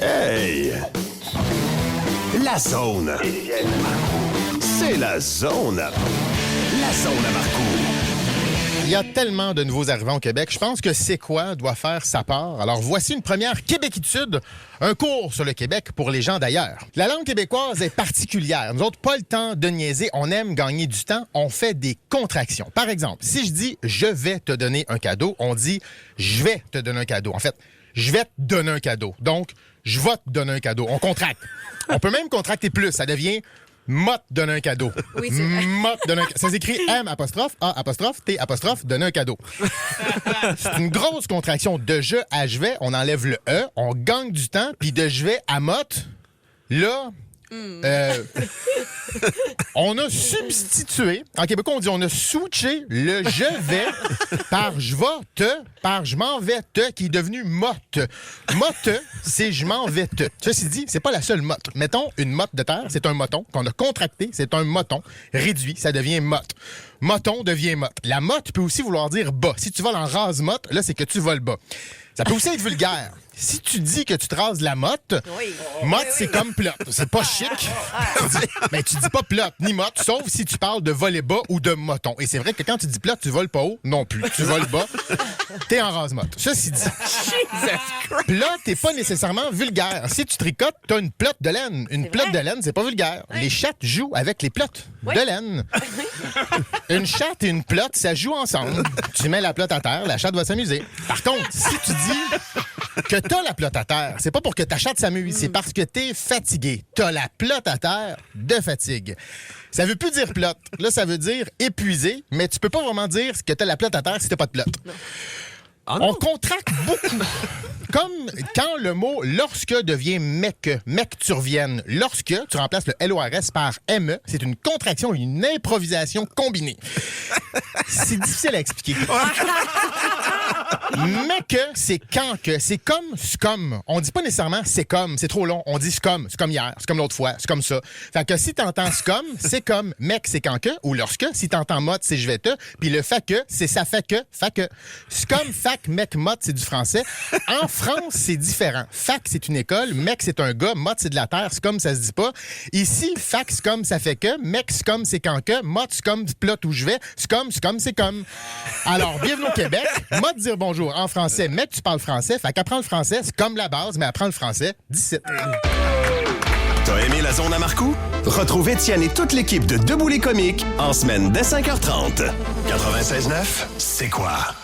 Hey! La zone! C'est la zone! La zone à Marcoux! Il y a tellement de nouveaux arrivants au Québec. Je pense que C'est quoi doit faire sa part. Alors, voici une première Québéquitude, un cours sur le Québec pour les gens d'ailleurs. La langue québécoise est particulière. Nous autres, pas le temps de niaiser. On aime gagner du temps. On fait des contractions. Par exemple, si je dis « je vais te donner un cadeau », on dit « je vais te donner un cadeau ». En fait, je vais te donner un cadeau. Donc, je vais te donner un cadeau. On contracte. On peut même contracter plus. Ça devient m'a donné un cadeau. Oui, c'est vrai. M'a donné un cadeau. Ça s'écrit M apostrophe, A apostrophe, T apostrophe, donner un cadeau. C'est une grosse contraction. De je à je vais, on enlève le E, on gagne du temps, puis de je vais à motte, là, on a substitué, en québécois on dit on a switché le je vais par je vais te, par je m'en vais te, qui est devenu motte. Motte, c'est je m'en vais te. Ceci dit, c'est pas la seule motte. Mettons une motte de terre, c'est un moton qu'on a contracté, c'est un moton réduit, ça devient motte. Moton devient motte. La motte peut aussi vouloir dire bas. Si tu voles en rase-motte, là, c'est que tu voles bas. Ça peut aussi être vulgaire. Si tu dis que tu te rases la motte, motte, c'est comme plot. C'est pas chic. Mais tu dis pas plot ni motte, sauf si tu parles de voler bas ou de moton. Et c'est vrai que quand tu dis plot, tu voles pas haut non plus. Tu voles bas, t'es en rase-motte. Ceci dit, plot t'es pas nécessairement vulgaire. Si tu tricotes, t'as une plotte de laine. Une plotte de laine, c'est pas vulgaire. Les chattes jouent avec les plottes de laine. Une chatte et une plotte, ça joue ensemble. Tu mets la plotte à terre, la chatte va s'amuser. Par contre, si tu dis que t'as la plotte à terre, c'est pas pour que ta chatte s'amuse, c'est parce que t'es fatigué. T'as la plotte à terre de fatigue. Ça veut plus dire plotte. Là, ça veut dire épuisé, mais tu peux pas vraiment dire que t'as la plotte à terre si t'as pas de plotte. On contracte beaucoup. Comme quand le mot « lorsque » devient « mec ». Mec, tu reviennes. Lorsque, tu remplaces le LORS par « ME », c'est une contraction, une improvisation combinée. C'est difficile à expliquer. Mais que, c'est quand que. C'est comme, c'est comme. On dit pas nécessairement c'est comme, c'est trop long. On dit c'est comme hier, c'est comme l'autre fois, c'est comme ça. Fait que si t'entends c'est comme, mec, c'est quand que, ou lorsque. Si t'entends mot, c'est je vais te. Puis le fait que, c'est ça fait que, fait que. C'est comme, fac, mec, mot, c'est du français. En France, c'est différent. Fac, c'est une école. Mec, c'est un gars. Mot, c'est de la terre. C'est comme, ça se dit pas. Ici, fac, c'est comme, ça fait que. Mec, c'est comme, c'est quand que. Mot, c'est comme, plot où je vais. C'est comme, c'est comme. Alors, bienvenue au Québec. Mot, dire bonjour en français, mais tu parles français. Fait qu'apprends le français, c'est comme la base, mais apprends le français d'ici. T'as aimé la zone à Marcoux? Retrouve Étienne et toute l'équipe de Debout les comiques en semaine dès 5h30. 96.9, c'est quoi?